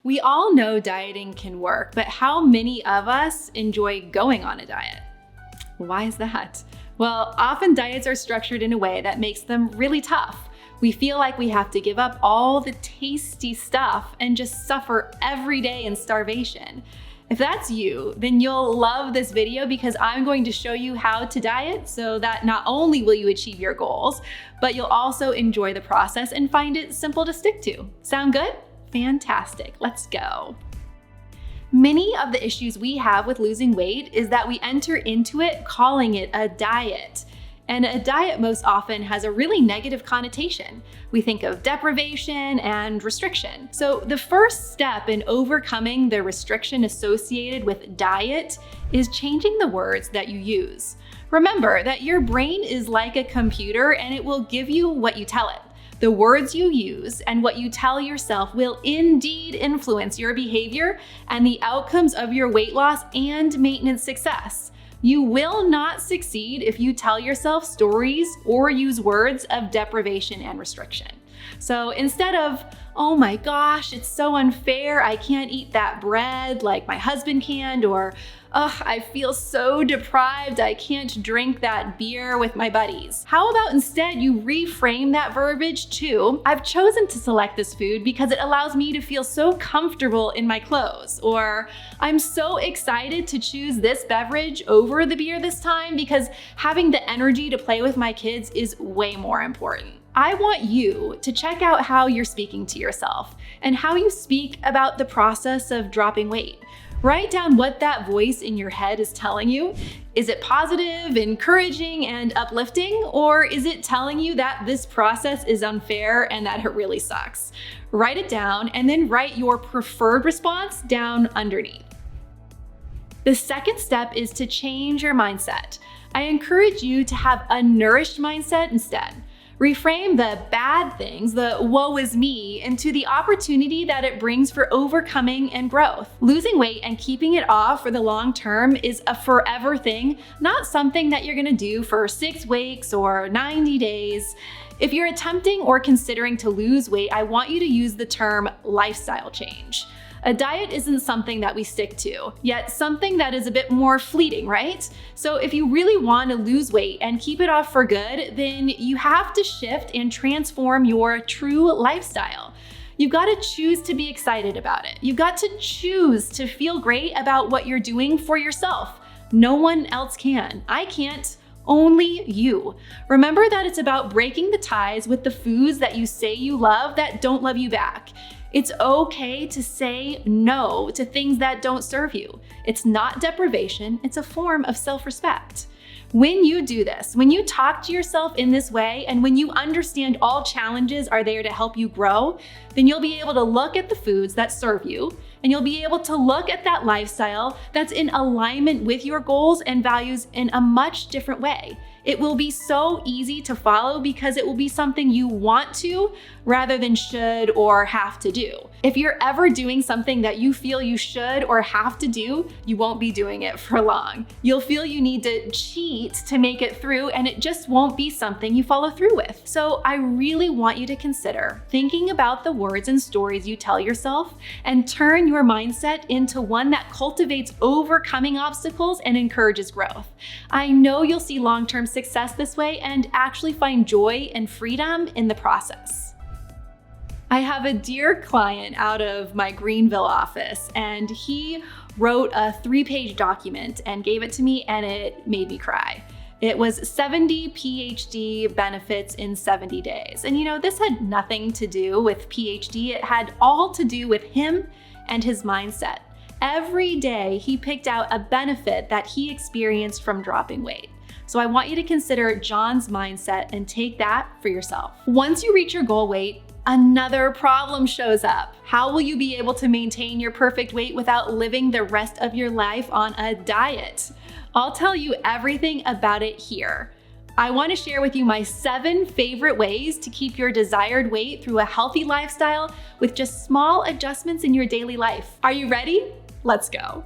We all know dieting can work, but how many of us enjoy going on a diet? Why is that? Well, often diets are structured in a way that makes them really tough. We feel like we have to give up all the tasty stuff and just suffer every day in starvation. If that's you, then you'll love this video because I'm going to show you how to diet so that not only will you achieve your goals, but you'll also enjoy the process and find it simple to stick to. Sound good? Fantastic, let's go. Many of the issues we have with losing weight is that we enter into it calling it a diet. And a diet most often has a really negative connotation. We think of deprivation and restriction. So the first step in overcoming the restriction associated with diet is changing the words that you use. Remember that your brain is like a computer and it will give you what you tell it. The words you use and what you tell yourself will indeed influence your behavior and the outcomes of your weight loss and maintenance success. You will not succeed if you tell yourself stories or use words of deprivation and restriction. So instead of, oh my gosh, it's so unfair, I can't eat that bread like my husband can, or I feel so deprived, I can't drink that beer with my buddies. How about instead you reframe that verbiage to, I've chosen to select this food because it allows me to feel so comfortable in my clothes, or I'm so excited to choose this beverage over the beer this time because having the energy to play with my kids is way more important. I want you to check out how you're speaking to yourself and how you speak about the process of dropping weight. Write down what that voice in your head is telling you. Is it positive, encouraging, and uplifting, or is it telling you that this process is unfair and that it really sucks? Write it down and then write your preferred response down underneath. The second step is to change your mindset. I encourage you to have a nourished mindset instead. Reframe the bad things, the woe is me, into the opportunity that it brings for overcoming and growth. Losing weight and keeping it off for the long term is a forever thing, not something that you're gonna do for 6 weeks or 90 days. If you're attempting or considering to lose weight, I want you to use the term lifestyle change. A diet isn't something that we stick to, yet something that is a bit more fleeting, right? So if you really want to lose weight and keep it off for good, then you have to shift and transform your true lifestyle. You've got to choose to be excited about it. You've got to choose to feel great about what you're doing for yourself. No one else can. I can't. Only you. Remember that it's about breaking the ties with the foods that you say you love that don't love you back. It's okay to say no to things that don't serve you. It's not deprivation, it's a form of self-respect. When you do this, when you talk to yourself in this way, and when you understand all challenges are there to help you grow, then you'll be able to look at the foods that serve you, and you'll be able to look at that lifestyle that's in alignment with your goals and values in a much different way. It will be so easy to follow because it will be something you want to rather than should or have to do. If you're ever doing something that you feel you should or have to do, you won't be doing it for long. You'll feel you need to cheat to make it through, and it just won't be something you follow through with. So I really want you to consider thinking about the words and stories you tell yourself and turn your mindset into one that cultivates overcoming obstacles and encourages growth. I know you'll see long-term success this way and actually find joy and freedom in the process. I have a dear client out of my Greenville office, and he wrote a 3-page document and gave it to me, and it made me cry. It was 70 PhD benefits in 70 days. And you know, this had nothing to do with PhD. It had all to do with him and his mindset. Every day he picked out a benefit that he experienced from dropping weight. So I want you to consider John's mindset and take that for yourself. Once you reach your goal weight, another problem shows up. How will you be able to maintain your perfect weight without living the rest of your life on a diet? I'll tell you everything about it here. I want to share with you my 7 favorite ways to keep your desired weight through a healthy lifestyle with just small adjustments in your daily life. Are you ready? Let's go.